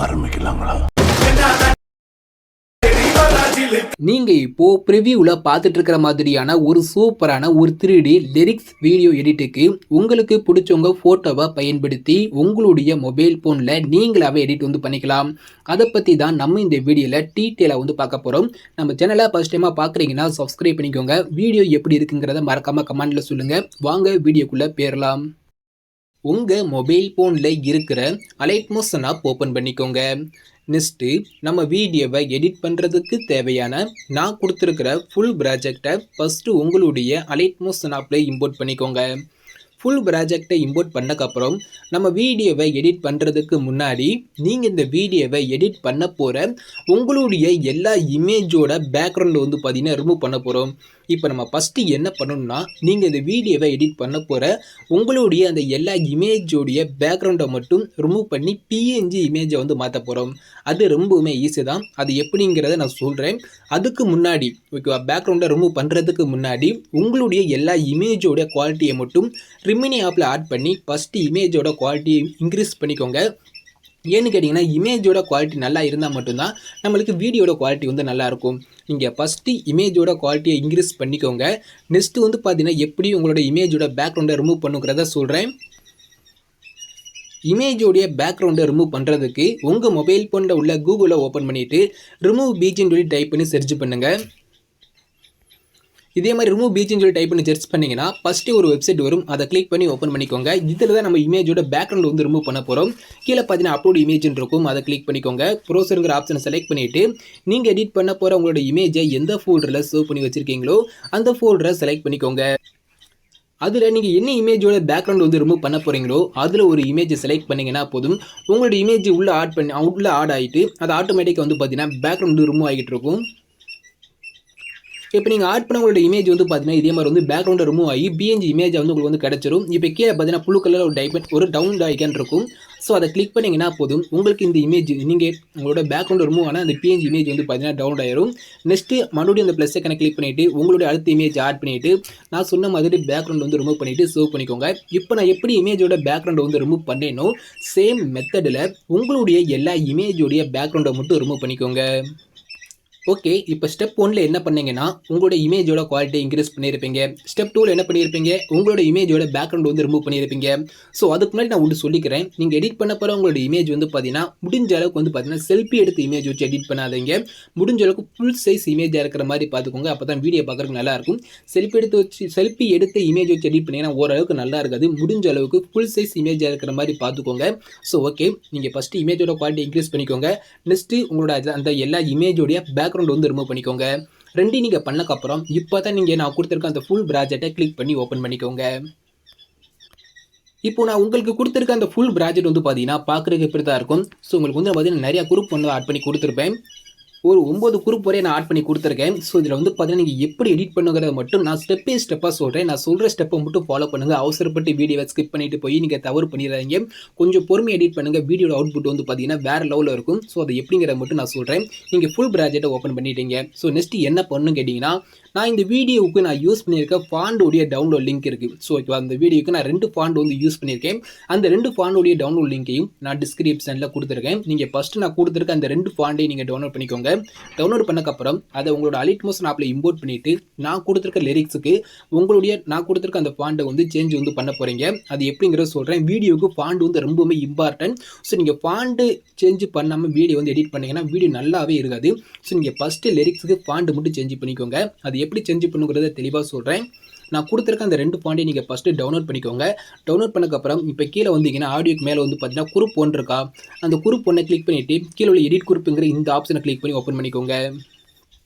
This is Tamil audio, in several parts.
ஆரம்பிக்கலாங்களா? நீங்க இப்போ ப்ரிவியூல பார்த்துட்டு இருக்கிற மாதிரியான ஒரு சூப்பரான ஒரு 3D லிரிக்ஸ் வீடியோ எடிட்டுக்கு உங்களுக்கு பிடிச்சவங்க போட்டோவை பயன்படுத்தி உங்களுடைய மொபைல் போன்ல நீங்களாவே எடிட் பண்ணிக்கலாம். அதை பத்தி தான் நம்ம இந்த வீடியோல டீட்டெயிலாக பார்க்க போறோம். நம்ம சேனலை ஃபர்ஸ்ட் டைமா பார்க்குறீங்கன்னா சப்ஸ்கிரைப் பண்ணிக்கோங்க. வீடியோ எப்படி இருக்குங்கிறத மறக்காம கமெண்ட்ல சொல்லுங்க. வாங்க வீடியோக்குள்ள போயிடலாம். உங்க மொபைல் போன்ல இருக்கிற அலைட் மோஷன் ஆப் ஓப்பன் பண்ணிக்கோங்க. நெக்ஸ்ட்டு நம்ம வீடியோவை எடிட் பண்ணுறதுக்கு தேவையான நான் கொடுத்துருக்கிற ஃபுல் ப்ராஜெக்டை ஃபஸ்ட்டு உங்களுடைய அலைட் மோஷன் ஆப்பில் இம்போர்ட் பண்ணிக்கோங்க. ஃபுல் ப்ராஜெக்டை இம்போர்ட் பண்ணக்கப்புறம் நம்ம வீடியோவை எடிட் பண்ணுறதுக்கு முன்னாடி நீங்கள் இந்த வீடியோவை எடிட் பண்ண போகிற உங்களுடைய எல்லா இமேஜோட பேக்ரவுண்டு பார்த்தீங்கன்னா ரிமூவ் பண்ண போகிறோம். இப்போ நம்ம ஃபஸ்ட்டு என்ன பண்ணணும்னா, நீங்கள் இந்த வீடியோவை எடிட் பண்ண போகிற உங்களுடைய அந்த எல்லா இமேஜோடைய பேக்ரவுண்டை மட்டும் ரிமூவ் பண்ணி பிஎன்ஜி இமேஜை மாற்ற போகிறோம். அது ரொம்பவுமே ஈஸி தான். அது எப்படிங்கிறத நான் சொல்கிறேன். அதுக்கு முன்னாடி ஓகேவா, பேக்ரவுண்டை ரிமூவ் பண்ணுறதுக்கு முன்னாடி உங்களுடைய எல்லா இமேஜோட குவாலிட்டியை மட்டும் ரிமினி ஆப்பில் ஆட் பண்ணி ஃபஸ்ட்டு இமேஜோட குவாலிட்டியை இன்க்ரீஸ் பண்ணிக்கோங்க. ஏன்னு கேட்டிங்கன்னா, இமேஜோட குவாலிட்டி நல்லா இருந்தால் மட்டும்தான் நம்மளுக்கு வீடியோட குவாலிட்டி நல்லாயிருக்கும். நீங்கள் ஃபஸ்ட்டு இமேஜோட குவாலிட்டியை இன்க்ரீஸ் பண்ணிக்கோங்க. நெக்ஸ்ட்டு பார்த்தீங்கன்னா எப்படி உங்களோட இமேஜோட பேக்ரவுண்டை ரிமூவ் பண்ணுங்கிறத சொல்கிறேன். இமேஜோடைய பேக்ரவுண்டை ரிமூவ் பண்ணுறதுக்கு உங்கள் மொபைல் ஃபோனில் உள்ள கூகுளை ஓப்பன் பண்ணிவிட்டு ரிமூவ் பீச்சின்னு சொல்லி டைப் பண்ணி சர்ச் பண்ணுங்கள். இதே மாதிரி ரிமூவ் பீச்சின்னு சொல்லி டைப் பண்ணி சர்ச் பண்ணிங்கன்னா ஃபஸ்ட்டு ஒரு வெப்சைட் வரும். அதை கிளிக் பண்ணி ஓப்பன் பண்ணிக்கோங்க. இதில் தான் நம்ம இமேஜோட பேக்ரவுண்ட் ரிமூவ் பண்ண போகிறோம். கீழே பார்த்தீங்கன்னா அப்லோட் இமேஜ்னு இருக்கும். அதை கிளிக் பண்ணிக்கோங்க. ப்ரோசருங்கிற ஆப்ஷனை செலக்ட் பண்ணிவிட்டு நீங்கள் எடிட் பண்ண போகிற உங்களோட இமேஜை எந்த ஃபோல்டரில் சேவ் பண்ணி வச்சுருக்கீங்களோ அந்த ஃபோல்டரை செலக்ட் பண்ணிக்கோங்க. அதில் நீங்கள் என்ன இமேஜோட பேக்ரவுண்ட் ரிமூவ் பண்ண போகிறீங்களோ அதில் ஒரு இமேஜை செலக்ட் பண்ணிங்கன்னா போதும். உங்களோட இமேஜ் உள்ளே ஆட் ஆகிட்டு அது ஆட்டோமேட்டிக்காக பார்த்தீங்கன்னா பேக்ரவுண்டு ரிமூவ் ஆகிட்டு இருக்கும். இப்போ நீங்கள் ஆட் பண்ண உங்களோட இமேஜ் பார்த்தீங்கன்னா இதே மாதிரி பேக்ரவுண்டை ரிமூவ் ஆகி பிஎன்ஜி இமேஜ் உங்களுக்கு கிடச்சிரும். இப்போ கீழே பார்த்தீங்கன்னா ப்ளூ கலரில் ஒரு டவுன் ஐக்கான் இருக்கும். ஸோ அதை கிளிக் பண்ணிங்கன்னா போதும் உங்களுக்கு இந்த இமேஜ் நீங்கள் உங்களோட பேக்ரவுண்ட் ரிமூவ் ஆனால் அந்த பிஎன்ஜி இமேஜ் பார்த்தீங்கன்னா டவுன் ஆயிரும். நெக்ஸ்ட்டு மறுபடியும் அந்த ப்ளஸ் ஐக்கானை கிளிக் பண்ணிவிட்டு உங்களுடைய அடுத்த இமேஜ் ஆட் பண்ணிவிட்டு நான் சொன்ன மாதிரி பேக்ரவுண்ட் ரிமூவ் பண்ணிவிட்டு சேவ் பண்ணிக்கோங்க. இப்போ நான் எப்படி இமேஜோட பேக்ரவுண்டை ரிமூவ் பண்ணேனோ சேம் மெத்தடில் உங்களுடைய எல்லா இமேஜோடைய பேக்ரவுண்டை மட்டும் ரிமூவ் பண்ணிக்கோங்க. ஓகே, இப்போ ஸ்டெப் 1ல் என்ன பண்ணீங்கன்னா உங்களோட இமேஜோட குவாலிட்டி இன்க்ரீஸ் பண்ணியிருப்பீங்க. ஸ்டெப் 2ல் என்ன பண்ணியிருப்பீங்க, உங்களோட இமேஜோட பேக்ரவுண்ட் ரிமூவ் பண்ணியிருப்பீங்க. ஸோ அதுக்கு முன்னாடி நான் சொல்லிக்கிறேன். நீங்கள் எடிட் பண்ண போகிற உங்களோட இமேஜ் பார்த்தீங்கன்னா முடிஞ்ச அளவுக்கு பார்த்தீங்கன்னா செல்ஃபி எடுத்து இமேஜ் வச்சு எடிட் பண்ணாதீங்க. முடிஞ்ச அளவுக்கு ஃபுல் சைஸ் இமேஜாக இருக்கிற மாதிரி பார்த்துக்கோங்க. அப்போ தான் வீடியோ பார்க்குறதுக்கு நல்லாயிருக்கும். செல்ஃபி எடுத்து இமேஜ் வச்சு எடிட் பண்ணிங்கன்னா ஓரளவுக்கு நல்லா இருக்காது. முடிஞ்ச அளவுக்கு ஃபுல் சைஸ் இமேஜாக இருக்கிற மாதிரி பார்த்துக்கோங்க. ஸோ ஓகே, நீங்கள் ஃபஸ்ட்டு இமேஜோட குவாலிட்டி இன்க்ரீஸ் பண்ணிக்கோங்க. நெக்ஸ்ட்டு உங்களோட அந்த எல்லா இமேஜோடைய பேக்ரவுண்ட் ரிமூவ் பண்ணிக்கோங்க. ரெண்டையும் நீங்கள் பண்ணக்கப்புறம் இப்போ தான் நான் கொடுத்துருக்க அந்த ஃபுல் ப்ராஜெக்டை கிளிக் பண்ணி ஓப்பன் பண்ணிக்கோங்க. இப்போ நான் உங்களுக்கு கொடுத்துருக்க அந்த ஃபுல் ப்ராஜெக்ட் பார்த்தீங்கன்னா பார்க்குறதுக்கு இப்படி தான் இருக்கும். ஸோ உங்களுக்கு பார்த்தீங்கன்னா நிறையா குரூப் ஆட் பண்ணி கொடுத்துருப்பேன். ஒரு 9 குரூப் வரையும் நான் ஆட் பண்ணி கொடுத்துருக்கேன். ஸோ இதில் பார்த்தீங்கன்னா நீங்கள் எப்படி எடிட் பண்ணுங்கிறத மட்டும் நான் ஸ்டெப் பை ஸ்டெப்பாக சொல்கிறேன். நான் சொல்கிற ஸ்டெப்பை மட்டும் ஃபாலோ பண்ணுங்கள். அவசரப்பட்டு வீடியோவை ஸ்கிப் பண்ணிட்டு போய் நீங்கள் தவறு பண்ணிடுறாங்க. கொஞ்சம் பொறுமையாக எடிட் பண்ணுங்கள். வீடியோட அவுட்புட் பார்த்தீங்கன்னா வேறு லெவலில் இருக்கும். ஸோ அதை எப்படிங்கிறத மட்டும் நான் சொல்கிறேன். நீங்கள் ஃபுல் ப்ராஜெக்டை ஓப்பன் பண்ணிட்டீங்க. ஸோ நெக்ஸ்ட்டு என்ன பண்ணணும்னு கேட்டிங்கன்னா, நான் இந்த வீடியோவுக்கு நான் யூஸ் பண்ணியிருக்க ஃபாண்டோடைய டவுன்லோட் லிங்க் இருக்குது. ஸோ ஓகேவா, அந்த வீடியோக்கு நான் 2 ஃபாண்ட் யூஸ் பண்ணியிருக்கேன். அந்த 2 ஃபாண்டோடைய டவுன்லோட் லிங்க்கையும் நான் டிஸ்கிரிப்ஷனில் கொடுத்துருக்கேன். நீங்கள் ஃபஸ்ட்டு நான் கொடுத்துருக்க அந்த 2 ஃபாண்டையும் நீங்கள் டவுன்லோட் பண்ணிக்கோங்க. டவுன்லோட் பண்ணக்கப்புறம் அதை உங்களோட அலைட் மோஷன் ஆப்பில் இம்போர்ட் பண்ணிவிட்டு நான் கொடுத்துருக்க லிரிக்ஸுக்கு நான் கொடுத்துருக்க அந்த ஃபாண்டை சேஞ்ச் பண்ண போகிறீங்க. அது எப்படிங்கிறத சொல்கிறேன். வீடியோவுக்கு ஃபாண்ட் ரொம்பவுமே இம்பார்ட்டன்ட். ஸோ நீங்கள் ஃபாண்டு சேஞ்ச் பண்ணாமல் வீடியோ எடிட் பண்ணிங்கன்னா வீடியோ நல்லாவே இருக்காது. ஸோ நீங்கள் ஃபஸ்ட்டு லிரிக்ஸுக்கு ஃபாண்ட் மட்டும் சேஞ்ச் பண்ணிக்கோங்க. அது எப்படி சேஞ்ச் பண்ணுங்கிறத தெளிவாக சொல்கிறேன். நான் கொடுத்துருக்க அந்த 2 ஃபாண்டையும் நீங்கள் ஃபஸ்ட்டு டவுன்லோட் பண்ணிக்கோங்க. டவுன்லோட் பண்ணக்கப்புறம் இப்போ கீழே வந்தீங்கன்னா ஆடியோக்கு மேலே பார்த்தீங்கன்னா குரூப் 1 இருக்கா, அந்த குரூப் 1 கிளிக் பண்ணிவிட்டு கீழே உள்ள எடிட் குரூப்புங்கிற இந்த ஆப்ஷனை கிளிக் பண்ணி ஓப்பன் பண்ணிக்கோங்க.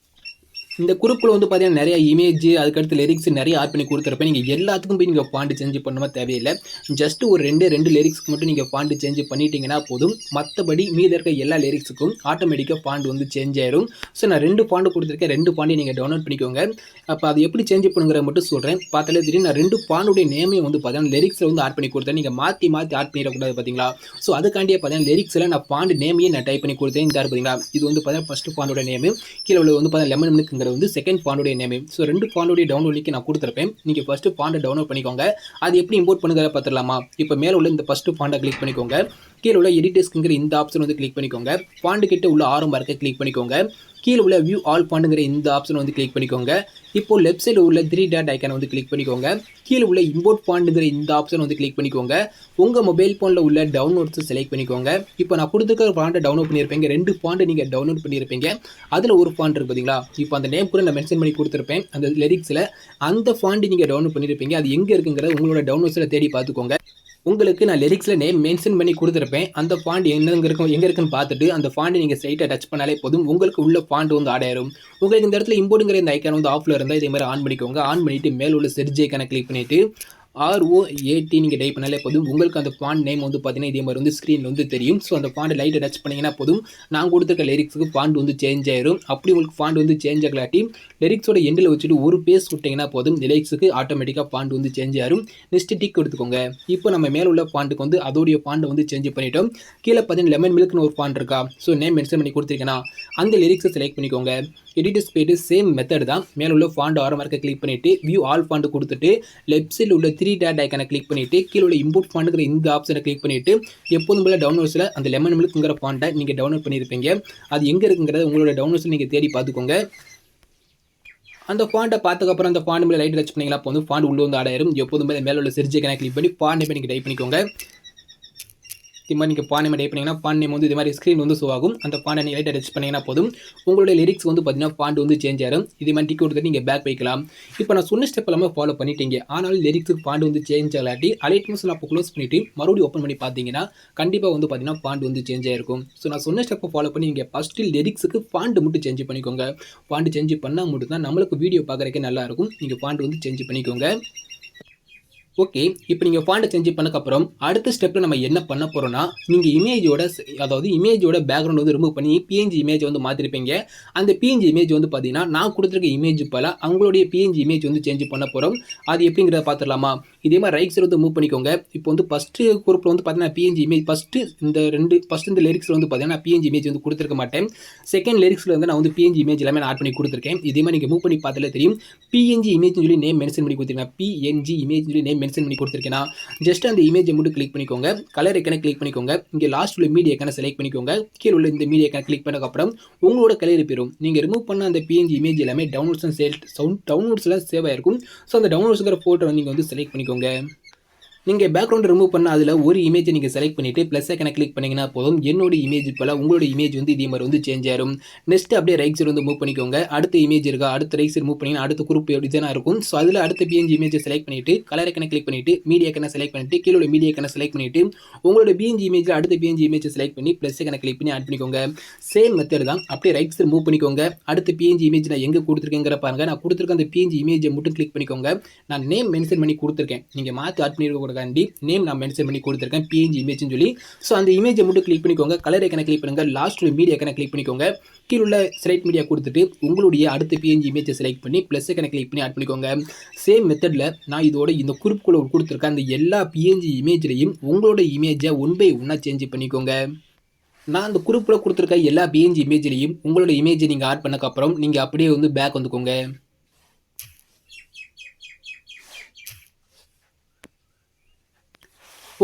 இந்த குரூப்பில் பார்த்தீங்கன்னா நிறைய இமேஜ் அதுக்கடுத்து லிரிக்ஸ் நிறைய ஆட் பண்ணி கொடுத்துருப்பேன். நீங்கள் எல்லாத்துக்கும் போய் நீங்கள் ஃபாண்ட் சேஞ்ச் பண்ணாமல் தேவையில்லை. ஜஸ்ட் ஒரு 2 லிரிக்ஸ்க்கு மட்டும் நீங்கள் ஃபாண்ட் சேஞ்ச் பண்ணிட்டீங்கன்னா போதும். மற்றபடி மீதி இருக்க எல்லா லிரிக்ஸுக்கும் ஆட்டோமேட்டிக்காக ஃபாண்ட் சேஞ்ச் ஆயிரும். ஸோ நான் 2 ஃபாண்ட் கொடுத்துருக்கேன். 2 ஃபாண்டையும் நீங்கள் டவுன்லோட் பண்ணிக்கோங்க. அப்போ அது எப்படி சேஞ்ச் பண்ணுங்கிற மட்டும் சொல்கிறேன். பார்த்தாலே தெரியும். நான் 2 ஃபாண்டுடைய நேமையும் பார்த்தீங்கன்னா லிரிக்ஸில் ஆட் பண்ணி கொடுத்தேன். நீங்கள் மாற்றி ஆட் பண்ணிடக்கூடாது பார்த்தீங்களா. ஸோ அதுக்காண்டியே பார்த்தீங்கன்னா லிரிக்ஸில் நான் ஃபாண்ட் நேமையே நான் டைப் பண்ணி கொடுத்தேன். இந்த பார்த்தீங்களா, இது பார்த்தீங்கன்னா ஃபஸ்ட்டு ஃபாண்டோட நேமு. கீழே உள்ள பார்த்தீங்கன்னா லெமன் மில்க் ஃபாண்டுங்கிறது வந்து செகண்ட் ஃபாண்டோடைய நேம். ஸோ 2 ஃபாண்டோடைய டவுன்லோட் லிங்க் நான் கொடுத்துருப்பேன். நீங்கள் ஃபஸ்ட்டு ஃபாண்டை டவுன்லோட் பண்ணிக்கோங்க. அது எப்படி இம்போர்ட் பண்ணுறத பார்த்துடலாமா? இப்போ மேலே உள்ள இந்த ஃபஸ்ட்டு ஃபாண்டை கிளிக் பண்ணிக்கோங்க. கீழே உள்ள எடிட்டர்ஸ்ங்கிற இந்த ஆப்ஷன் வந்து கிளிக் பண்ணிக்கோங்க. ஃபாண்டு கிட்ட உள்ள ஆரம் இருக்க கிளிக் பண்ணிக்கோங்க. கீழே உள்ள வியூ ஆல் ஃபாண்டுங்கிற இந்த ஆப்ஷன் வந்து கிளிக் பண்ணிக்கோங்க. இப்போ லெஃப்ட் சைடில் உள்ள 3 டாட் ஐக்கானை வந்து கிளிக் பண்ணிக்கோங்க. கீழே உள்ள இம்போர்ட் ஃபாண்டுங்கிற இந்த ஆப்ஷன் வந்து கிளிக் பண்ணிக்கோங்க. உங்கள் மொபைல் ஃபோனில் உள்ள டவுன்லோட்ஸ் செலக்ட் பண்ணிக்கோங்க. இப்போ நான் கொடுத்துருக்க ஃபாண்டை டவுன்லோட் பண்ணியிருப்பீங்க. 2 ஃபாண்டு நீங்கள் டவுன்லோட் பண்ணியிருப்பீங்க. அதில் ஒரு ஃபாண்ட் இருக்குது பார்த்தீங்களா? இப்போ அந்த நேம் கூட நான் மென்ஷன் பண்ணி கொடுத்துருப்பேன் அந்த லிரிக்ஸில். அந்த ஃபாண்டு நீங்கள் டவுன்லோட் பண்ணியிருப்பீங்க. அது எங்கே இருக்குங்கிறத உங்களோட டவுன்லோட்ஸில் தேடி பார்த்துக்கோங்க. உங்களுக்கு நான் லிரிக்ஸில் நேம் மென்ஷன் பண்ணி கொடுத்துருப்பேன். அந்த ஃபாண்ட் எங்கே இருக்குன்னு பார்த்துட்டு அந்த ஃபாண்டை நீங்கள் ஸ்ட்ரைட்டாக டச் பண்ணாலே போதும். உங்களுக்கு உள்ள ஃபாண்ட் வந்து ஆட் ஆயிரும். உங்களுக்கு இந்த இடத்துல இம்போர்ட்டுங்கிற இந்த ஐக்கான் வந்து ஆஃபில் இருந்தால் இதே மாதிரி ஆன் பண்ணிக்கோங்க. ஆன் பண்ணிவிட்டு மேலே உள்ள செர்ச் ஐக்கானை கிளிக் பண்ணிவிட்டு ROAT நீங்கள் டைப் பண்ணாலே போதும். உங்களுக்கு அந்த ஃபாண்ட் நேம் வந்து பார்த்தீங்கன்னா இதே மாதிரி வந்து ஸ்க்ரீனில் வந்து தெரியும். ஸோ அந்த ஃபாண்ட் லைட்டை டச் பண்ணிங்கன்னா போதும், நான் கொடுத்துருக்க லிரிக்ஸுக்கு ஃபாண்ட் வந்து சேஞ்ச் ஆயிரும். அப்படி உங்களுக்கு ஃபாண்ட் வந்து சேஞ்ச் ஆகலாட்டி லிரிக்ஸோட எண்டில் வச்சுட்டு ஒரு பேஸ் விட்டிங்கன்னா போதும், லிரிக்ஸுக்கு ஆட்டோமேட்டிக்காக ஃபாண்ட் வந்து சேஞ்ச் ஆயிரும். நெக்ஸ்ட் டிக் கொடுத்துக்கோங்க. இப்போ நம்ம மேலே உள்ள ஃபாண்ட்டுக்கு வந்து அதோடைய ஃபாண்டை வந்து சேஞ்ச் பண்ணிட்டோம். கீழே பார்த்தீங்கன்னா லெமன் மில்க்னு ஒரு ஃபாண்ட் இருக்கா? ஸோ நேம் மென்ஷன் பண்ணி கொடுத்துருக்கேன்னா அந்த லிரிக்ஸை செலக்ட் பண்ணிக்கோங்க. எடிட்டர்ஸ் போய்ட்டு சேம் மெத்தட் தான். மேலே உள்ள ஃபாண்ட் ஆரம் இருக்க கிளிக் பண்ணிவிட்டு வியூ ஆல் ஃபாண்ட் கொடுத்துட்டு லெஃப்ட் சைடில் உள்ள 3 டாட் ஐக்கானை கிளிக் பண்ணிவிட்டு கீழே உள்ள இம்போர்ட் ஃபாண்டுங்கிற இந்த ஆப்ஷனை கிளிக் பண்ணிவிட்டு எப்போதும் போல டவுன்லோட்ஸில் அந்த லெமன் மில்க்ங்கிற ஃபாண்ட்டை நீங்கள் டவுன்லோட் பண்ணியிருப்பீங்க. அது எங்கே இருக்குங்கிறத உங்களோட டவுன்லோட்ஸில் நீங்கள் தேடி பார்த்துக்கோங்க. அந்த ஃபாண்ட்டை பார்த்ததுக்கப்புறம் அந்த ஃபாண்ட் மேலே லைட் டச் பண்ணிங்களா அப்போ வந்து ஃபாண்ட் உள்ள வந்து ஆட் ஆயிரும். எப்போதும் மேலே உள்ள செர்ச் ஐக்கானை கிளிக் பண்ணி ஃபாண்ட் நேம் நீங்கள் டைப் பண்ணிக்கோங்க. இது மாதிரி நீங்கள் ஃபாண்ட் நேம் டைப் பண்ணிங்கன்னா ஃபாண்ட் நேம் வந்து இது மாதிரி ஸ்க்ரீன் வந்து ஷோ ஆகும். அந்த ஃபாண்டை நீங்கள் லைட்டாக டச் பண்ணிங்கன்னா போதும், உங்களுடைய லிரிக்ஸ் வந்து பார்த்தீங்கன்னா ஃபாண்ட் வந்து சேஞ்ச் ஆகும். இது மாதிரி டிக் கொடுத்துட்டு நீங்கள் பேக் வைக்கலாம். இப்போ நான் சொன்ன ஸ்டெப் எல்லாமே ஃபாலோ பண்ணிட்டீங்க. ஆனாலும் லிரிக்ஸுக்கு ஃபாண்ட் வந்து சேஞ்ச் ஆகலாட்டி அலைட்மெண்ட்ஸ் அப்போ க்ளோஸ் பண்ணிவிட்டு மறுபடியும் ஓப்பன் பண்ணி பார்த்தீங்கன்னா கண்டிப்பாக வந்து பார்த்தீங்கன்னா ஃபாண்ட் வந்து சேஞ்ச் ஆகிருக்கும். ஸோ நான் சொன்ன ஸ்டெப்பை ஃபாலோ பண்ணி நீங்கள் ஃபஸ்ட்டு லிரிக்ஸுக்கு ஃபாண்ட் மட்டும் சேஞ்ச் பண்ணிக்கோங்க. ஃபாண்ட் சேஞ்ச் பண்ணால் மட்டும் தான் நம்மளுக்கு வீடியோ பார்க்குறதுக்கே நல்லாயிருக்கும். நீங்கள் ஃபாண்ட் வந்து சேஞ்ச் பண்ணிக்கோங்க. ஓகே, இப்போ நீங்கள் ஃபாண்ட்டை சேஞ்ச் பண்ணக்கப்புறம் அடுத்த ஸ்டெப்பில் நம்ம என்ன பண்ண போகிறோம்னா, நீங்கள் இமேஜோட பேக்ரவுண்ட் வந்து ரிமூவ் பண்ணி பிஎன்ஜி இமேஜ் வந்து மாற்றிருப்பீங்க. அந்த பிஎன்ஜி இமேஜ் வந்து பார்த்தீங்கன்னா நான் கொடுத்துருக்க இமேஜ் போல் அவங்களுடைய பிஎன்ஜி இமேஜ் வந்து சேஞ்ச் பண்ண போகிறோம். அது எப்படிங்கிறத பார்த்துடலாமா? இதே மாதிரி ரைட் சைடு வந்து மூவ் பண்ணிக்கோங்க. இப்போ வந்து ஃபஸ்ட்டு குரூப்பில் வந்து பார்த்தீங்கன்னா பிஎன்ஜி இமேஜ் ஃபஸ்ட்டு இந்த லிரிக்ஸில் வந்து பார்த்தீங்கன்னா பிஎன்ஜி இமேஜ் வந்து கொடுத்துருக்க மாட்டேன். செகண்ட் லிரிக்ஸில் வந்து நான் வந்து பிஎன்ஜி இமேஜ் எல்லாமே நான் ஆட் பண்ணி கொடுத்துருக்கேன். இதே மாதிரி நீங்கள் மூவ் பண்ணி பார்த்தாலே தெரியும். பிஎன்ஜி இமேஜ் சொல்லி நேம் மென்ஷன் பண்ணி கொடுத்துருக்கேன். பிஎன்ஜி இமேஜ் சொல்லி நேம் மென்ஷன் பண்ணி கொடுத்துருக்கேன்னா ஜஸ்ட் அந்த இமேஜை மட்டும் கிளிக் பண்ணிக்கோங்க. கலர் ஐக்கானை கிளிக் பண்ணிக்கோங்க. இங்கே லாஸ்ட் உள்ள மீடியா ஐக்கானை செலக்ட் பண்ணிக்கோங்க. கீழே உள்ள இந்த மீடியா ஐக்கானை கிளிக் பண்ணதுக்கப்புறம் உங்களோட கலர் போயிடும். நீங்கள் ரிமூவ் பண்ண அந்த பிஎன்ஜி இமேஜ் எல்லாமே டவுன்லோட்ஸில் சேவ் ஆயிருக்கும். ஸோ அந்த டவுன்லோட்ஸுங்கிற ஃபோட்டோ நீங்கள் வந்து செலக்ட் பண்ணிக்கோங்க. நீங்கள் பேக்ரவுண்ட் ரிமூவ் பண்ண அதில் ஒரு இமேஜை நீங்கள் செலக்ட் பண்ணிவிட்டு ப்ளஸ் ஐக்கனை கிளிக் பண்ணிங்கன்னா போதும், என்னோட இமேஜ் போல் உங்களோட இமேஜ் வந்து இதே மாதிரி வந்து சேஞ்ச் ஆயிரும். நெக்ஸ்ட் அப்படியே ரைட் சைடு வந்து மூவ் பண்ணிக்கோங்க. அடுத்த இமேஜ் இருக்கா? அடுத்த ரைட் சைடு மூவ் பண்ணிங்கன்னா அடுத்த குரூப் டிசைனாக இருக்கும். ஸோ அதில் அடுத்த பிஎன்ஜி இமேஜை செலக்ட் பண்ணிவிட்டு கலர் ஐக்கனை கிளிக் பண்ணிவிட்டு மீடியா ஐக்கனை செலக்ட் பண்ணிவிட்டு கீழே மீடியா ஐக்கனை செலக்ட் பண்ணிவிட்டு உங்களோட பிஎன்ஜி இமேஜில் அடுத்த பிஎன்ஜி இமேஜை செலக்ட் பண்ணி ப்ளஸ் ஐக்கனை கிளிக் பண்ணி ஆட் பண்ணிக்கோங்க. சேம் மெத்தட் தான். அப்படியே ரைட் சைடு மூவ் பண்ணிக்கோங்க. அடுத்த பிஎன்ஜி இமேஜ் நான் எங்கே கொடுத்துருக்கேங்கிற பாருங்கள். நான் கொடுத்துருக்க அந்த பிஎன்ஜி இமேஜை மட்டும் கிளிக் பண்ணிக்கோங்க. நான் நேம் மென்ஷன் பண்ணி கொடுத்துருக்கேன். நீங்கள் மாற்றி ஆட் பண்ணிருக்கக்கூடாது. நேம் நான் மென்ஷன் பண்ணி கொடுத்துருக்கேன் பிஎன்ஜி இமேஜ்னு சொல்லி. ஸோ அந்த இமேஜை மட்டும் கிளிக் பண்ணிக்கோங்க. கலர் ஐக்கனை கிளிக் பண்ணுங்க. லாஸ்ட் மீடியா ஐக்கனை கிளிக் பண்ணிக்கோங்க. கீழே உள்ள செலக்ட் மீடியா கொடுத்துட்டு உங்களுடைய அடுத்த பிஎன்ஜி இமேஜை செலக்ட் பண்ணி ப்ளஸ் ஐக்கனை கிளிக் பண்ணி ஆட் பண்ணிக்கோங்க. சேம் மெத்தடில் நான் இதோட இந்த குரூப்புக்குள்ள கொடுத்துருக்கேன் அந்த எல்லா பிஎன்ஜி இமேஜ்லையும் உங்களோட இமேஜை 1 by 1 சேஞ்ச் பண்ணிக்கோங்க. நான் அந்த குரூப்பில் கொடுத்துருக்க எல்லா பிஎன்ஜி இமேஜ்லையும் உங்களோட இமேஜை நீங்கள் ஆட் பண்ணக்கப்புறம் நீங்கள் அப்படியே வந்து பேக் வந்துக்கோங்க.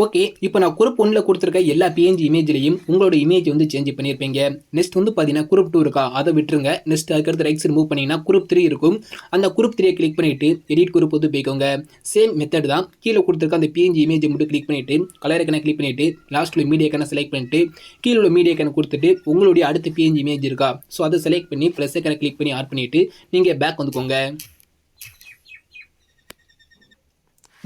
ஓகே, இப்போ நான் குரூப் 1ல் கொடுத்துருக்க எல்லா பிஎன்ஜி இமேஜ்லையும் உங்களோட இமேஜ் வந்து சேஞ்ச் பண்ணியிருப்பீங்க. நெக்ஸ்ட் வந்து பார்த்தீங்கன்னா குரூப் 2 இருக்கா? அதை விட்டுருங்க. நெக்ஸ்ட் அதுக்கடுத்து ரைட் சைடு மூவ் பண்ணிங்கன்னா குரூப் 3 இருக்கும். அந்த குரூப் 3 கிளிக் பண்ணிவிட்டு எடிட் குரூப் வந்து போய்க்கோங்க. சேம் மெத்தட் தான். கீழே கொடுத்துருக்க அந்த பிஎன்ஜி இமேஜை மட்டும் கிளிக் பண்ணிவிட்டு கலர் ஐக்கனை கிளிக் பண்ணிவிட்டு லாஸ்ட்டில் மீடியா ஐக்கனை செலக்ட் பண்ணிவிட்டு கீழே உள்ள மீடியா ஐக்கனை கொடுத்துட்டு உங்களுடைய அடுத்த பிஎன்ஜி இமேஜ் இருக்கா? ஸோ அதை செலக்ட் பண்ணி ப்ளஸ் ஐக்கனை கிளிக் பண்ணி ஆட் பண்ணிவிட்டு நீங்கள் பேக் வந்துக்கோங்க.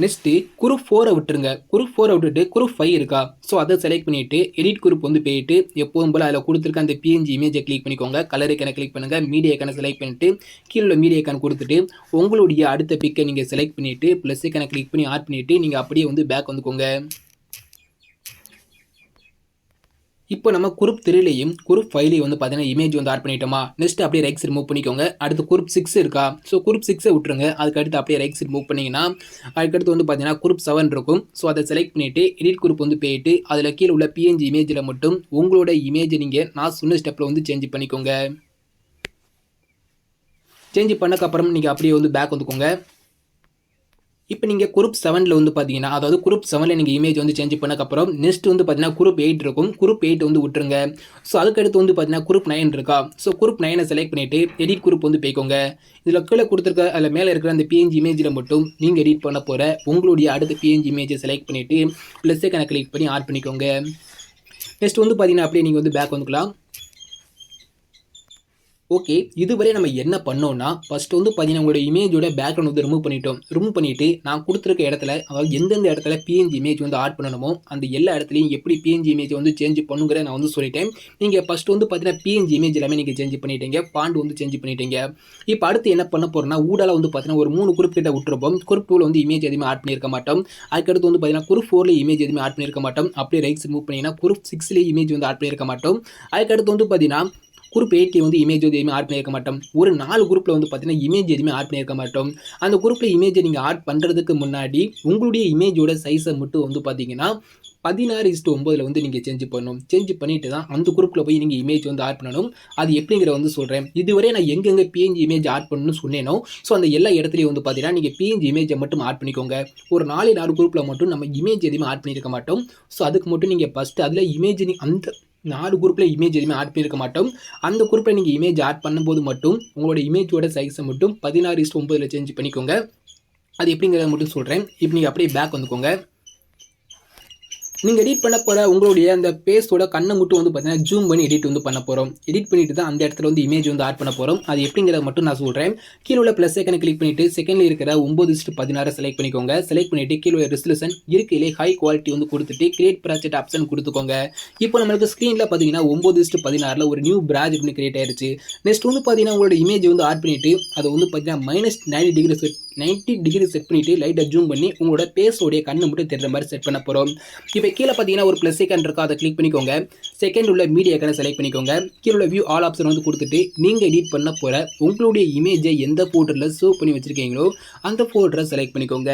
நெக்ஸ்ட்டு குரூப் 4 விட்டுருங்க. குரூப் 4 விட்டுட்டு குரூப் 5 இருக்கா? ஸோ அதை செலக்ட் பண்ணிவிட்டு எடிட் குரூப் வந்து போயிட்டு எப்போதும் போல் அதில் கொடுத்துருக்க அந்த பிஎன்ஜி இமேஜை கிளிக் பண்ணிக்கோங்க. கலர் ஐக்கனை கிளிக் பண்ணுங்கள். மீடியா ஐக்கனை செலக்ட் பண்ணிவிட்டு கீழே மீடியா ஐக்கனை கொடுத்துட்டு உங்களுடைய அடுத்த பிக்கை நீங்கள் செலக்ட் பண்ணிவிட்டு ப்ளஸ் ஐக்கனை கிளிக் பண்ணி ஆட் பண்ணிவிட்டு நீங்கள் அப்படியே வந்து பேக் வந்துக்கோங்க. இப்போ நம்ம குரூப் 3லையும் குரூப் 5லையும் வந்து பார்த்தீங்கன்னா இமேஜ் வந்து ஆட் பண்ணிட்டோமா? நெக்ஸ்ட் அப்படியே ரைட் சைடு மூவ் பண்ணிக்கோங்க. அடுத்து குரூப் 6 இருக்கா? ஸோ குரூப் 6 விட்டுருங்க. அதுக்கடுத்து அப்படியே ரைட் சைடு மூவ் பண்ணிங்கன்னா அதுக்கடுத்து வந்து பார்த்தீங்கன்னா குரூப் 7 இருக்கும். ஸோ அதை செலக்ட் பண்ணிவிட்டு எடிட் குரூப் வந்து போயிட்டு அதில் கீழே உள்ள பிஎன்ஜி இமேஜில் மட்டும் உங்களோட இமேஜை நீங்கள் நான் சொன்ன ஸ்டெப்பில் வந்து சேஞ்ச் பண்ணிக்கோங்க. சேஞ்ச் பண்ணக்கப்புறம் நீங்கள் அப்படியே வந்து பேக் வந்துக்கோங்க. இப்போ நீங்கள் குரூப் 7ல் வந்து பார்த்தீங்கன்னா, அதாவது குரூப் 7ல் நீங்கள் இமேஜ் வந்து சேஞ்ச் பண்ணக்கப்புறம் நெக்ஸ்ட் வந்து பார்த்தீங்கன்னா குரூப் 8 இருக்கும். குரூப் 8 வந்து விட்டுருங்க. ஸோ அதுக்கடுத்து வந்து பார்த்தீங்கன்னா குரூப் 9 இருக்கா. ஸோ குரூப் 9 செலக்ட் பண்ணிவிட்டு எடிட் குரூப் வந்து போய்க்கோங்க. இதில் கீழே கொடுத்துருக்க அதில் மேலே இருக்கிற அந்த பிஎன்ஜி இமேஜில் மட்டும் நீங்கள் எடிட் பண்ண போகிற உங்களுடைய அடுத்த பிஎன்ஜி இமேஜை செலக்ட் பண்ணிவிட்டு ப்ளஸ் ஐக்கானை கிளிக் பண்ணி ஆட் பண்ணிக்கோங்க. நெக்ஸ்ட் வந்து பார்த்தீங்கன்னா அப்படியே நீங்கள் வந்து பேக் வந்துக்கலாம். ஓகே, இதுவரை நம்ம என்ன பண்ணோம்னா ஃபஸ்ட்டு வந்து பார்த்தீங்கன்னா உங்களோட இமேஜோட பேக்ரவுண்ட் வந்து ரிமூவ் பண்ணிட்டோம். ரிமூவ் பண்ணிவிட்டு நான் கொடுத்துருக்க இடத்துல, அதாவது எந்தெந்த இடத்துல பிஎன்ஜி இமேஜ் வந்து ஆட் பண்ணணுமோ அந்த எல்லா இடத்துலையும் எப்படி பிஎன்ஜி இமேஜ் வந்து சேஞ்ச் பண்ணுங்கிற நான் வந்து சொல்லிட்டேன். நீங்கள் ஃபஸ்ட்டு வந்து பார்த்தீங்கன்னா பிஎன்ஜி இமேஜ் எல்லாமே நீங்கள் சேஞ்ச் பண்ணிட்டீங்க, ஃபாண்ட் வந்து சேஞ்ச் பண்ணிட்டீங்க. இப்போ அடுத்து என்ன பண்ண போகிறோம்னா ஊடால வந்து பார்த்தீங்கன்னா ஒரு 3 குரூப் கிட்ட விட்டுருப்போம். குரூப் 2ல் வந்து இமேஜ் எதுவுமே ஆட் பண்ணியிருக்க மாட்டோம். அதுக்கடுத்து வந்து பார்த்தீங்கன்னா குரூப் 4ல் இமேஜ் எதுவுமே ஆட் பண்ணியிருக்க மாட்டோம். அப்படியே ரைட்ஸ் மூவ் பண்ணிங்கன்னா குரூப் 6லேயே இமேஜ் வந்து ஆட் பண்ணியிருக்க மாட்டோம். அதுக்கடுத்து வந்து பார்த்தீங்கன்னா குரூப் 8 வந்து இமேஜ் வந்து எதுவுமே ஆட் பண்ணியிருக்க மாட்டோம். ஒரு 4 குரூப்பில் வந்து பார்த்தீங்கன்னா இமேஜ் எதுவுமே ஆட் பண்ணியிருக்க மாட்டோம். அந்த குரூப்பில் இமேஜை நீங்கள் ஆட் பண்ணுறதுக்கு முன்னாடி உங்களுடைய இமேஜோட சைஸை மட்டும் வந்து பார்த்தீங்கன்னா 16:9 வந்து நீங்கள் சேஞ்ச் பண்ணணும். சேஞ்ச் பண்ணிட்டு தான் அந்த குரூப்பில் போய் நீங்கள் இமேஜ் வந்து ஆட் பண்ணணும். அது எப்படிங்கிற வந்து சொல்கிறேன். இதுவரை நான் எங்கெங்கே பிஎன்ஜி இமேஜ் ஆட் பண்ணணும்னு சொன்னேனோ ஸோ அந்த எல்லா இடத்துலையும் வந்து பார்த்தீங்கன்னா நீங்கள் பிஎன்ஜி இமேஜை மட்டும் ஆட் பண்ணிக்கோங்க. ஒரு 4 குரூப்பில் மட்டும் நம்ம இமேஜ் எதுவுமே ஆட் பண்ணியிருக்க மாட்டோம். ஸோ அதுக்கு மட்டும் நீங்கள் ஃபஸ்ட்டு அதில் இமேஜ் அந்த 4 குரூப்பில் இமேஜ் எதுவுமே ஆட் பண்ணியிருக்க மாட்டோம். அந்த குரூப்பில் நீங்கள் இமேஜ் ஆட் பண்ணும்போது மட்டும் உங்களோட இமேஜோட சைஸை மட்டும் 16:9 சேஞ்ச் பண்ணிக்கோங்க. அது எப்படிங்கிறத மட்டும் சொல்கிறேன். இப்போ நீங்கள் அப்படியே பேக் வந்துக்கோங்க. நீங்கள் எடிட் பண்ண போகிற உங்களுடைய அந்த பேஸோட கண்ணை மட்டும் வந்து பார்த்தீங்கன்னா ஜூம் பண்ணி எடிட் வந்து பண்ண போகிறோம். எடிட் பண்ணிட்டு தான் அந்த இடத்துல வந்து இமேஜ் வந்து ஆட் பண்ண போகிறோம். அது எப்படிங்கிறத மட்டும் நான் சொல்கிறேன். கீழே உள்ள ப்ளஸ் ஐக்கனை கிளிக் பண்ணிவிட்டு செகண்டில் இருக்கிற 9:16 செலக்ட் பண்ணிக்கோங்க. செலக்ட் பண்ணிவிட்டு கீழே ரெசல்யூஷன் இருக்கையிலே ஹை குவாலிட்டி வந்து கொடுத்துட்டு கிரியேட் ப்ராஜெக்ட் ஆப்ஷன் கொடுத்துக்கோங்க. இப்போ நம்மளுக்கு ஸ்க்ரீனில் பார்த்தீங்கன்னா 9:16 ஒரு நியூ ப்ராஜெக்ட் வந்து கிரியேட் ஆயிடுச்சு. நெக்ஸ்ட் வந்து பார்த்தீங்கன்னா உங்களோட இமேஜ் வந்து ஆட் பண்ணிவிட்டு அதை வந்து பார்த்தீங்கன்னா -90 டிகிரி செட் பண்ணிவிட்டு லைட்டாக ஜூம் பண்ணி உங்களோட பேஸோடைய கண்ணை மட்டும் தெரிகிற மாதிரி செட் பண்ண போகிறோம். இப்போ கீழே பார்த்தீங்கன்னா ஒரு ப்ளஸ் ஐக்கான் இருக்கா, அதை கிளிக் பண்ணிக்கோங்க. செகண்ட் உள்ள மீடியா ஐக்கானை செலக்ட் பண்ணிக்கோங்க. கீழே உள்ள வியூ ஆல் ஆப்ஷன் வந்து கொடுத்துட்டு நீங்கள் எடிட் பண்ண போகிற உங்களுடைய இமேஜை எந்த ஃபோல்டரில் சேவ் பண்ணி வச்சுருக்கீங்களோ அந்த ஃபோல்டரை செலக்ட் பண்ணிக்கோங்க.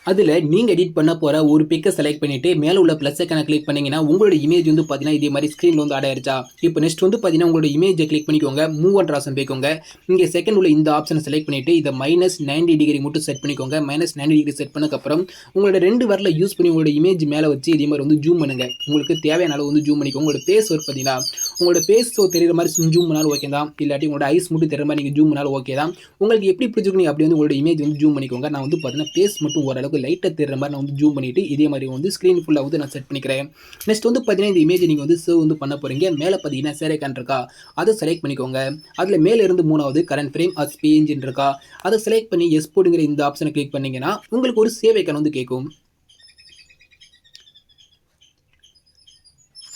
அதில் நீங்கள் எடிட் பண்ண போகிற ஒரு பிக்கை செலக்ட் பண்ணிவிட்டு மேலே உள்ள ப்ளஸ் ஐக்கானை கிளிக் பண்ணிங்கன்னா உங்களோட இமேஜ் வந்து பார்த்தீங்கன்னா இதே மாதிரி ஸ்க்ரீனில் வந்து ஆட் ஆயிருச்சா. இப்போ நெக்ஸ்ட் வந்து பார்த்தீங்கன்னா உங்களோட இமேஜை கிளிக் பண்ணிக்கோங்க. மூவ் அண்ட் ஆப்ஷன் போய்க்கோங்க. இங்கே செகண்ட் உள்ள இந்த ஆப்ஷனை செலக்ட் பண்ணிவிட்டு இதை -90 டிகிரி மட்டும் செட் பண்ணிக்கோங்க. -90 டிகிரி செட் பண்ணக்கப்புறம் உங்களோட 2 வரல யூஸ் பண்ணி உங்களோட இமேஜ் மேலே வச்சு இதே மாதிரி வந்து ஜூம் பண்ணுங்கள். உங்களுக்கு தேவையான அளவு வந்து ஜூம் பண்ணிக்கோங்க. உங்களோட ஃபேஸ் ஒர்க் பார்த்தீங்கன்னா உங்களோட ஃபேஸ் தெரிகிற மாதிரி ஜூம் பண்ணாலும் ஓகே தான். இல்லாட்டி உங்களோட ஐஸ் மட்டும் தெரிகிற மாதிரி நீங்கள் ஜூம் பண்ணாலும் ஓகே தான். உங்களுக்கு எப்படி பிடிச்சிருக்கீங்க அப்படி வந்து உங்களோட இமேஜ் வந்து ஜூம் பண்ணிக்கோங்க. நான் வந்து பார்த்தீங்கன்னா ஃபேஸ் மட்டும் ஓரளவுக்கு லைட்டாக தெரிகிற மாதிரி நான் வந்து ஜூம் பண்ணிவிட்டு இதே மாதிரி வந்து ஸ்க்ரீன் ஃபுல்லாக வந்து நான் செட் பண்ணிக்கிறேன். நெக்ஸ்ட் வந்து பார்த்தீங்கன்னா இந்த இமேஜ் நீங்கள் வந்து சேவ் வந்து பண்ண போகிறீங்க. மேலே பார்த்தீங்கன்னா ஷேர் ஐக்கான் இருக்கா, அதை செலக்ட் பண்ணிக்கோங்க. அதில் மேலே இருந்து 3வது கரண்ட் ஃப்ரேம் அஸ் பிஎன்ஜி இருக்கா, அதை செலக்ட் பண்ணி எக்ஸ்போர்ட்டுங்கிற இந்த ஆப்ஷனை கிளிக் பண்ணிங்கன்னா உங்களுக்கு ஒரு சேவ் ஐக்கான் வந்து கேட்கும்.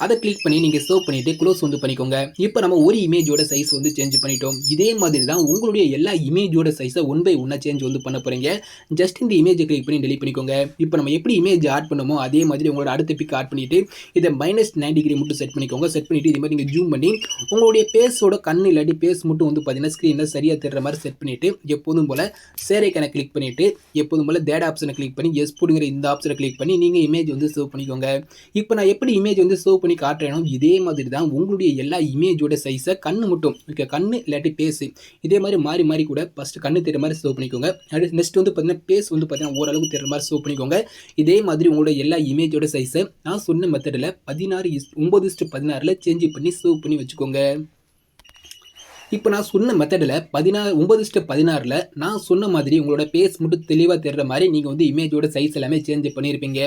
அதை கிளிக் பண்ணி நீங்கள் சேவ் பண்ணிவிட்டு க்ளோஸ் வந்து பண்ணிக்கோங்க. இப்போ நம்ம ஒரு இமேஜோட சைஸ் வந்து சேஞ்ச் பண்ணிட்டோம். இதே மாதிரி தான் உங்களுடைய எல்லா இமேஜோட சைஸை 1 by 1 சேஞ்ச் வந்து பண்ண போகிறீங்க. ஜஸ்ட் இந்த இமேஜை கிளிக் பண்ணி டெலிட் பண்ணிக்கோங்க. இப்போ நம்ம எப்படி இமேஜ் ஆட் பண்ணுமோ அதே மாதிரி உங்களோட அடுத்த பிக் ஆட் பண்ணிவிட்டு இதை -90 டிகிரி மட்டும் செட் பண்ணிக்கோங்க. செட் பண்ணிவிட்டு இதே மாதிரி நீங்கள் ஜூம் பண்ணி உங்களுடைய பேஸோட கண் இல்லாட்டி பேஸ் மட்டும் வந்து பார்த்தீங்கன்னா ஸ்க்ரீனில் சரியாக தெரிகிற மாதிரி செட் பண்ணிவிட்டு எப்போதும் போல் ஷேர் ஐக்கானை கிளிக் பண்ணிவிட்டு எப்போதும் போல் தேட் ஆப்ஷனை கிளிக் பண்ணி எக்ஸ்போர்ட்டுங்கிற இந்த ஆப்ஷனை கிளிக் பண்ணி நீங்கள் இமேஜ் வந்து சேவ் பண்ணிக்கோங்க. இப்போ நான் எப்படி இமேஜ் வந்து சேவ் பண்ணி காட்டுறேனோ இதே மாதிரி தான் உங்களுடைய எல்லா இமேஜோட சைஸை கண்ணு மட்டும் கண்ணு இல்லாட்டி பேஸு இதே மாதிரி மாறி மாறி கூட ஃபஸ்ட்டு கண்ணு தெரிகிற மாதிரி சேவ் பண்ணிக்கோங்க. அடுத்து நெக்ஸ்ட் வந்து பார்த்தீங்கன்னா பேஸ் வந்து பார்த்தீங்கன்னா ஓரளவுக்கு தெரிகிற மாதிரி சேவ் பண்ணிக்கோங்க. இதே மாதிரி உங்களோட எல்லா இமேஜோட சைஸை நான் சொன்ன மெத்தடில் 9:16 சேஞ்ச் பண்ணி சேவ் பண்ணி வச்சுக்கோங்க. இப்போ நான் சொன்ன மெத்தடில் 9:16 நான் சொன்ன மாதிரி உங்களோட பேஸ் மட்டும் தெளிவாக தெரிகிற மாதிரி நீங்கள் வந்து இமேஜோட சைஸ் எல்லாமே சேஞ்ச் பண்ணியிருப்பீங்க.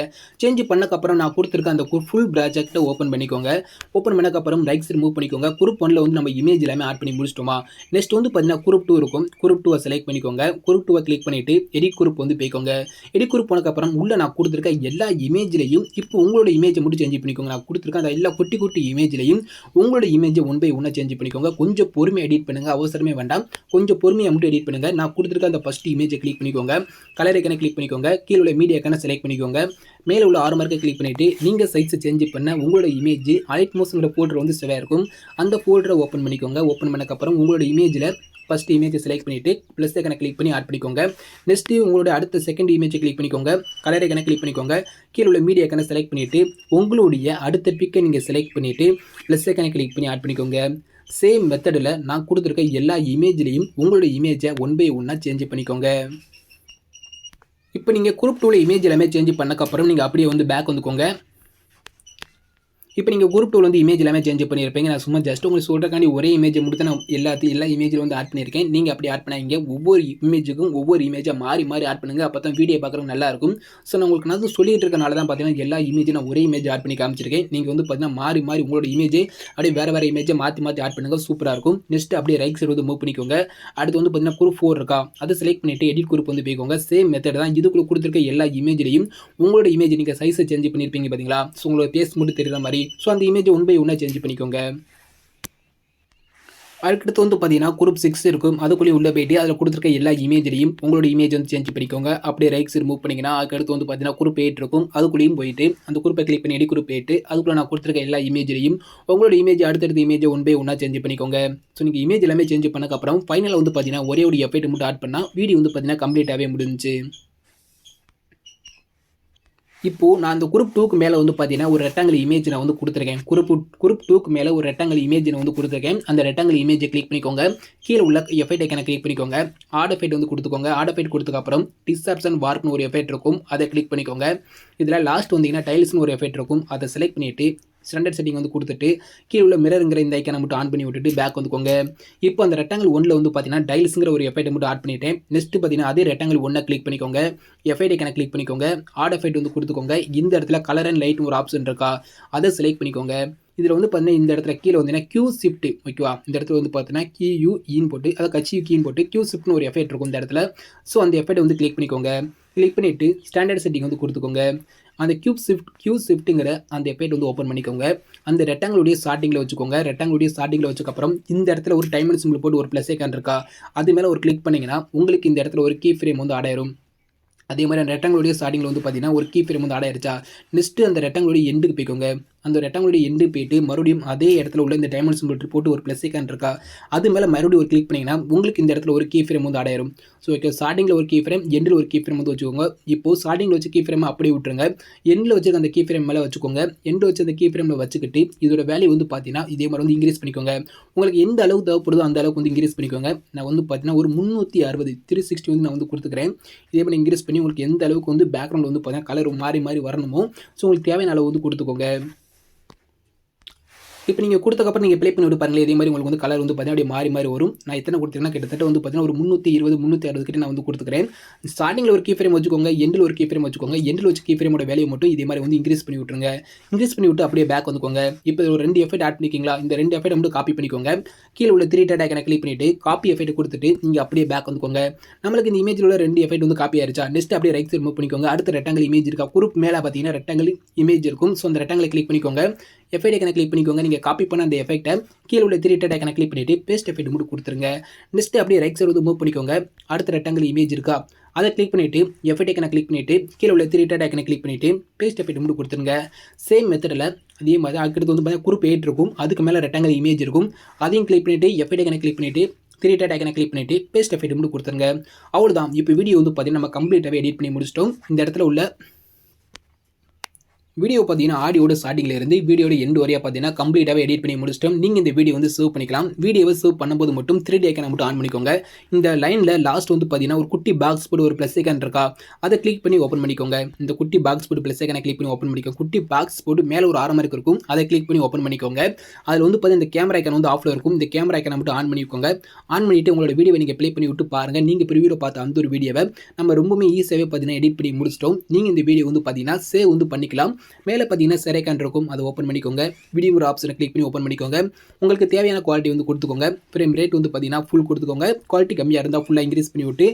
சேஞ்ச் பண்ணக்கப்புறம் நான் கொடுத்துருக்க அந்த ஃபுல் ப்ராஜெக்ட்டை ஓப்பன் பண்ணிக்கோங்க. ஓப்பன் பண்ணக்கப்புறம் ரைட் சைடு மூவ் பண்ணிக்கோங்க. குரூப் 1ல் வந்து நம்ம இமேஜ் எல்லாமே ஆட் பண்ணி முடிச்சிட்டோமா. நெக்ஸ்ட் வந்து பார்த்தீங்கன்னா குரூப் 2 இருக்கும். குரூப் 2 செலக்ட் பண்ணிக்கோங்க. குரூப் 2 கிளிக் பண்ணிவிட்டு எடிட் குரூப் வந்து போய்க்கோங்க. எடிட் குரூப் போனக்கப்புறம் உள்ள நான் கொடுத்துருக்க எல்லா இமேஜ்லையும் இப்போ உங்களோட இமேஜை மட்டும் சேஞ்ச் பண்ணிக்கோங்க. நான் கொடுத்துருக்க அந்த எல்லா குட்டி குட்டி இமேஜ்லையும் உங்களோட இமேஜை 1 by 1 சேஞ்ச் பண்ணிக்கோங்க. கொஞ்சம் பொறுமை எடிட் பண்ணுங்க, அவசரமே வேண்டாம். கொஞ்சம் பொறுமையாக மட்டும் எடிட் பண்ணுங்க. நான் கொடுத்துருக்க அந்த ஃபர்ஸ்ட் இமேஜை கிளிக் பண்ணிக்கோங்க. கலர் ஐக்கானை கிளிக் பண்ணிக்கோங்க. கீழே உள்ள மீடியா ஐக்கானை செலக்ட் பண்ணிக்கோங்க. மேலே உள்ள 6 மார்க்கை கிளிக் பண்ணிவிட்டு நீங்கள் சைஸை சேஞ்ச் பண்ண உங்களோட இமேஜ் அலைட் மோஷனோட ஃபோல்டர் வந்து சேவாக இருக்கும். அந்த ஃபோல்டரை ஓப்பன் பண்ணிக்கோங்க. ஓப்பன் பண்ணக்கப்புறம் உங்களோட இமேஜில் ஃபஸ்ட் இமேஜை செலக்ட் பண்ணிவிட்டு ப்ளஸ் ஐக்கானை கிளிக் பண்ணி ஆட் பண்ணிக்கோங்க. நெக்ஸ்ட்டு உங்களோட அடுத்த செகண்ட் இமேஜை கிளிக் பண்ணிக்கோங்க. கலர் ஐக்கானை கிளிக் பண்ணிக்கோங்க. கீழே உள்ள மீடியா ஐக்கானை செலக்ட் பண்ணிவிட்டு உங்களுடைய அடுத்த பிக்கை நீங்கள் செலக்ட் பண்ணிவிட்டு ப்ளஸ் ஐக்கானை கிளிக் பண்ணி ஆட் பண்ணிக்கோங்க. சேம் மெத்தடில் நான் கொடுத்துருக்க எல்லா இமேஜ்லேயும் உங்களோட இமேஜை ஒன் பை ஒன்னாக சேஞ்ச் பண்ணிக்கோங்க. இப்போ நீங்கள் குரூப் 2ல் இமேஜ் எல்லாமே சேஞ்ச் பண்ணக்கப்புறம் நீங்கள் அப்படியே வந்து பேக் வந்துக்கோங்க. இப்போ நீங்கள் குரூப் 2ல் வந்து இமேஜ் எல்லாமே சேஞ்ச் பண்ணியிருப்பீங்க. நான் சும்மா ஜஸ்ட் உங்களுக்கு சொல்கிறக்காண்டி ஒரே இமேஜை மட்டும் நான் எல்லா இமேஜில் வந்து ஆட் பண்ணியிருக்கேன். நீங்கள் அப்படி ஆட் பண்ணாங்க ஒவ்வொரு இமேஜுக்கும் ஒவ்வொரு இமேஜை மாறி மாறி ஆட் பண்ணுங்கள். அப்போ தான் வீடியோ பார்க்குறது நல்லாயிருக்கும். ஸோ நான் உங்களுக்கு நான் சொல்லிட்டு இருக்கனால தான் பார்த்தீங்கன்னா எல்லா இமேஜும் நான் ஒரே இமேஜ் ஆட் பண்ணி காமிச்சிருக்கேன். நீங்கள் வந்து பார்த்தீங்கன்னா மாறி மாறி உங்களோட இமேஜை அப்படியே வேறு இமேஜை மாற்றி ஆட் பண்ணுங்கள். சூப்பராக இருக்கும். நெக்ஸ்ட் அப்படியே ரைட் சைடு வந்து மூவ் பண்ணிக்கோங்க. அடுத்து வந்து பார்த்தீங்கன்னா குரூப் 4 இருக்கா, அதை செலக்ட் பண்ணிவிட்டு எடிட் குரூப் வந்து போய்க்கோங்க. சேம் மெத்தட் தான். இதுக்குள்ள கொடுத்துருக்க எல்லா இமேஜ்லையும் உங்களோட இமேஜ் நீங்கள் சைஸை சேஞ்ச் பண்ணியிருப்பீங்க பார்த்தீங்களா. ஸோ உங்களோட பேஸ் மட்டும் தெரியுற மாதிரி ஸோ அந்த இமேஜ் ஒன் பை ஒன்னாக சேஞ்ச் பண்ணிக்கோங்க. அதுக்கடுத்து வந்து பார்த்தீங்கன்னா குரூப் 6 இருக்கும். அதுக்குள்ளேயே உள்ளே போயிட்டு அதில் கொடுத்துருக்க எல்லா இமேஜ்லையும் உங்களோட இமேஜ் வந்து சேஞ்ச் பண்ணிக்கோங்க. அப்படியே ரைட் சைடு மூவ் பண்ணிங்கன்னா அதுக்கடுத்து வந்து பார்த்தீங்கன்னா குரூப் 8 இருக்கும். அதுக்குள்ளேயும் போயிட்டு அந்த குரூப்பை கிளிக் பண்ணி குரூப் 8 அதுக்குள்ளே நான் கொடுத்துருக்க எல்லா இமேஜ்லையும் உங்களோட இமேஜ் அடுத்தடுத்த இமேஜை ஒன் பை ஒன்னாக சேஞ்ச் பண்ணிக்கோங்க. ஸோ நீங்கள் இமேஜ் எல்லாமே சேஞ்ச் பண்ணக்கப்புறம் ஃபைனலாக வந்து பார்த்தீங்கன்னா ஒரே ஒரு எஃபெக்ட் மட்டும் ஆட் பண்ணால் வீடியோ வந்து பார்த்தீங்கன்னா கம்ப்ளீட்டாகவே முடிஞ்சிச்சு. இப்போது நான் அந்த குரூப் 2க்கு மேலே வந்து பார்த்தீங்கன்னா ஒரு ரெக்டாங்கிள் இமேஜ் நான் வந்து கொடுத்துருக்கேன். குரூப் 2க்கு மேலே ஒரு ரெக்டாங்கிள் இமேஜ் நான் வந்து கொடுத்துருக்கேன். அந்த ரெக்டாங்கிள் இமேஜை கிளிக் பண்ணிக்கோங்க. கீழே உள்ள எஃபெக்ட் ஐக்கானை கிளிக் பண்ணிக்கோங்க. ஆட் எஃபெக்ட் வந்து கொடுத்துக்கோங்க. ஆட் எஃபெக்ட் கொடுத்ததுக்கப்புறம் டிஸ்ஆப்ஷன் வார்ப்னு ஒரு எஃபெக்ட் இருக்கும். அதை கிளிக் பண்ணிக்கோங்க. இதில் லாஸ்ட் வந்தீங்கன்னா டைல்ஸ்னு ஒரு எஃபெக்ட் இருக்கும். அதை செலக்ட் பண்ணிவிட்டு ஸ்டாண்டர்ட் செட்டிங் வந்து கொடுத்துட்டு கீழே உள்ள மிரருங்கிற இந்த ஐக்கானை மட்டும் ஆன் பண்ணி விட்டுட்டு பேக் வந்துக்கோங்க. இப்போ அந்த ரெக்டாங்கிள் 1ல் வந்து பார்த்தீங்கன்னா டைல்ஸுங்கிற ஒரு எஃபெக்ட் மட்டும் ஆட் பண்ணிட்டேன். நெக்ஸ்ட் பார்த்தீங்கன்னா அதே ரெக்டாங்கிள் 1 கிளிக் பண்ணிக்கோங்க. எஃபெக்ட் ஐக்கானை கிளிக் பண்ணிக்கோங்க. ஆட் எஃபெக்ட் வந்து கொடுத்துக்கோங்க. இந்த இடத்துல கலர் அண்ட் லைட்னு ஒரு ஆப்ஷன் இருக்கா, அதை செலக்ட் பண்ணிக்கோங்க. இதில் வந்து பார்த்தீங்கன்னா இந்த இடத்துல கீழே வந்தீங்கன்னா கியூ ஷிஃப்ட் ஓகேவா. இந்த இடத்துல வந்து பார்த்தீங்கன்னா கியூஇன்னு போட்டு அதை கீன்னு போட்டு கியூ ஷிஃப்ட்னு ஒரு எஃபெக்ட் இருக்கும் இந்த இடத்துல. ஸோ அந்த எஃபெக்ட் வந்து கிளிக் பண்ணிக்கோங்க. கிளிக் பண்ணிவிட்டு ஸ்டாண்டர்ட் செட்டிங் வந்து கொடுத்துக்கோங்க. அந்த கியூ ஷிஃப்ட்டுங்கிற அந்த எஃபெக்ட் வந்து ஓப்பன் பண்ணிக்கோங்க. அந்த ரெக்டாங்கிளுடைய ஸ்டார்டிங்கில் வச்சுக்கோங்க. ரெக்டாங்கிளுடைய ஸ்டார்டிங்கில் வச்சுக்கப்புறம் இந்த இடத்துல ஒரு டைமண்ட் சிம்பிள் போட்டு ஒரு ப்ளஸ் ஐக்கான் இருக்கா, அது மேலே ஒரு கிளிக் பண்ணிங்கன்னா உங்களுக்கு இந்த இடத்துல ஒரு கீ ஃப்ரேம் வந்து ஆட் ஆயிரும். அதே மாதிரி அந்த ரெக்டாங்கிளுடைய ஸ்டார்டிங்கில் வந்து பார்த்தீங்கன்னா ஒரு கீ ஃப்ரேம் வந்து ஆட் ஆயிருச்சா. நெக்ஸ்ட்டு அந்த ரெக்டாங்கிளுடைய எண்டுக்கு போய்க்கோங்க. அந்த ரெக்டாங்கிளுடைய எண்டு போயிட்டு மறுபடியும் அதே இடத்துல உள்ள இந்த டைமண்ட் சிம்பிள் போட்டு ஒரு ப்ளஸ் ஐக்கான் இருக்கா, அது மேலே மறுபடியும் ஒரு கிளிக் பண்ணிங்கன்னா உங்களுக்கு இந்த இடத்துல ஒரு கீ ஃப்ரேம் வந்து ஆட் ஆயிரும். ஸோ ஓகே, ஸ்டார்டிங்கில் ஒரு கீ ஃப்ரேம், எண்டில் ஒரு கீ ஃப்ரேம் வந்து வச்சுக்கோங்க. இப்போது ஸ்டார்டிங்கில் வச்சு கீ ஃப்ரேம் அப்படியே விட்டுருங்க. எண்டில் வச்சு அந்த கீ ஃப்ரேம் மேலே வச்சுக்கோங்க. எண்டில் வச்சு அந்த கீ ஃப்ரேமில் வச்சுக்கிட்டு இதோட வேல்யூ வந்து பார்த்தீங்கன்னா இதே மாதிரி வந்து இன்க்ரீஸ் பண்ணிக்கோங்க. உங்களுக்கு எந்த அளவுக்கு தேவைப்படுதோ அந்த அளவுக்கு வந்து இன்க்ரீஸ் பண்ணிக்கோங்க. நான் வந்து பார்த்தீங்கன்னா ஒரு 360 வந்து நான் வந்து கொடுத்துக்கிறேன். இதே மாதிரி இன்க்ரீஸ் பண்ணி உங்களுக்கு எந்த அளவுக்கு வந்து பேக்ரவுண்ட் வந்து பார்த்தீங்கன்னா கலர் மாறி மாறி வரணுமோ ஸோ உங்களுக்கு தேவையான அளவு வந்து கொடுத்துக்கோங்க. இப்போ நீங்கள் கொடுத்தக்கப்புறம் நீங்கள் ப்ளே பண்ணி விட்டு பாருங்களேன். இதே மாதிரி உங்களுக்கு வந்து கலர் வந்து பார்த்தீங்கன்னா அப்படியே மாறி மாறி வரும். நான் எத்தனை கொடுத்துருக்கேன்னா கிட்டத்தட்ட வந்து பார்த்தீங்கன்னா ஒரு 360 கிட்ட நான் வந்து கொடுத்துக்கிறேன். ஸ்டார்டிங்கில் ஒரு கீ ஃப்ரேம் வச்சுக்கோங்க. எண்டில் ஒரு கீ ஃப்ரேம் வச்சுக்கோங்க. எண்டில் வச்சு கீ ஃப்ரேமோட வேல்யூ மட்டும் இதே மாதிரி வந்து இன்க்ரீஸ் பண்ணி விட்டுருங்க. இன்க்ரீஸ் பண்ணி விட்டு அப்படியே பேக் வந்துக்கோங்க. இப்போ ஒரு 2 எஃபெக்ட் ஆட் பண்ணிக்கிங்களா, இந்த 2 எஃபெக்ட் மட்டும் காப்பி பண்ணிக்கோங்க. கீழே உள்ள 3 டாட் ஐக்கானை கிளிக் பண்ணிவிட்டு காப்பி எஃபெக்ட் கொடுத்துட்டு நீங்கள் அப்படியே பேக் வந்துக்கோங்க. நம்மளுக்கு இந்த இமேஜில் உள்ள 2 எஃபெக்ட் வந்து காப்பி ஆயிருச்சா. நெக்ஸ்ட் அப்படியே ரைட் சைடு மூவ் பண்ணிக்கோங்க. அடுத்த ரெக்டாங்கிள் இமேஜ் இருக்கா, குரூப் மேலே பார்த்தீங்கன்னா ரெக்டாங்கிள் இமேஜ் இருக்கும். ஸோ அந்த ரெக்டாங்கிளை கிளிக் பண்ணிக்கோங்க. எஃபெக்ட் ஐக்கானை கிளிக் பண்ணிக்கோங்க. நீங்கள் காப்பி பண்ண அந்த எஃபெக்ட்டை கீழே உள்ள 3 டாட் ஐக்கானை கிளிக் பண்ணிவிட்டு பேஸ்ட் எஃபெக்ட் மட்டும் கொடுத்துருங்க. நெக்ஸ்ட் அப்படியே ரைட் சைடு வந்து மூவ் பண்ணிக்கோங்க. அடுத்த ரெக்டாங்கிள் இமேஜ் இருக்கா, அதை கிளிக் பண்ணிவிட்டு எஃபெக்ட் ஐக்கானை கிளிக் பண்ணிவிட்டு கீழே உள்ள 3 டாட் ஐக்கானை கிளிக் பண்ணிவிட்டு பேஸ்ட் எஃபெக்ட் மட்டும் கொடுத்துருங்க. சேம் மெத்தடில் அதே மாதிரி அதுக்கடுத்து வந்து பார்த்தீங்கன்னா குரூப் 8 இருக்கும். அதுக்கு மேலே ரெக்டாங்கிள் இமேஜ் இருக்கும். அதையும் கிளிக் பண்ணிவிட்டு எஃபெக்ட் ஐக்கானை கிளிக் பண்ணிவிட்டு 3 டாட் ஐக்கானை கிளிக் பண்ணிவிட்டு பேஸ்ட் எஃபெக்ட் மட்டும் கொடுத்துருங்க. அவ்வளோதான். இப்போ வீடியோ வந்து பார்த்தீங்கன்னா நம்ம கம்ப்ளீட்டாகவே எடிட் பண்ணி முடிச்சிட்டோம். இந்த இடத்துல உள்ள வீடியோ பார்த்தீங்கன்னா ஆடியோட ஸ்டார்டிங்கில் இருந்து வீடியோட எண்டு வரையா பார்த்தீங்கன்னா கம்ப்ளீட்டாகவே எடிட் பண்ணி முடிச்சிட்டோம். நீங்கள் இந்த வீடியோ வந்து சேவ் பண்ணிக்கலாம். வீடியோவை சேவ் பண்ணும்போது மட்டும் 3D ஐக்கானை மட்டும் ஆன் பண்ணிக்கோங்க. இந்த லைனில் லாஸ்ட் வந்து பார்த்தீங்கன்னா ஒரு குட்டி பாக்ஸ் போட்டு ஒரு ப்ளஸ் ஐக்கான் இருக்கா, அதை கிளிக் பண்ணி ஓப்பன் பண்ணிக்கோங்க. இந்த குட்டி பாக்ஸ் போட்டு ப்ளஸ் ஐக்கானை கிளிக் பண்ணி ஓப்பன் பண்ணிக்கோங்க. குட்டி பாக்ஸ் போட்டு மேலே ஒரு ஆரம் இருக்கும், அதை கிளிக் பண்ணி ஓப்பன் பண்ணிக்கோங்க. அதில் வந்து பார்த்தீங்கன்னா இந்த கேமரா ஐக்கான் வந்து ஆஃபில் இருக்கும். இந்த கேமரா ஐக்கானை மட்டும் ஆன் பண்ணிக்கோங்க. ஆன் பண்ணிவிட்டு உங்களோட வீடியோவை நீங்கள் ப்ளே பண்ணி விட்டு பாருங்கள். நீங்கள் ப்ரிவியூவில் பார்த்த அந்த ஒரு வீடியோவை நம்ம ரொம்பவே ஈஸியாகவே பார்த்தீங்கன்னா எடிட் பண்ணி முடிச்சிட்டோம். நீங்கள் இந்த வீடியோ வந்து பார்த்தீங்கன்னா சேவ் வந்து பண்ணிக்கலாம். மேலே பார்த்தீங்கன்னா செரைக்கான் இருக்கும், அதை ஓப்பன் பண்ணிக்கோங்க. வீடியோங்கிற ஆப்ஷனை கிளிக் பண்ணி ஓப்பன் பண்ணிக்கோங்க. உங்களுக்கு தேவையான குவாலிட்டி வந்து கொடுத்துக்கோங்க. ஃப்ரேம் ரேட் வந்து பார்த்தீங்கன்னா ஃபுல் கொடுத்துக்கோங்க. குவாலிட்டி கம்மியாக இருந்தால் ஃபுல்லாக இன்க்ரீஸ் பண்ணி விட்டு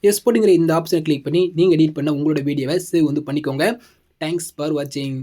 எக்ஸ்போர்ட்டுங்கிற இந்த ஆப்ஷனை கிளிக் பண்ணி நீங்கள் எடிட் பண்ண உங்களோட வீடியோவை சேவ் வந்து பண்ணிக்கோங்க. தேங்க்ஸ் ஃபார் வாட்சிங்.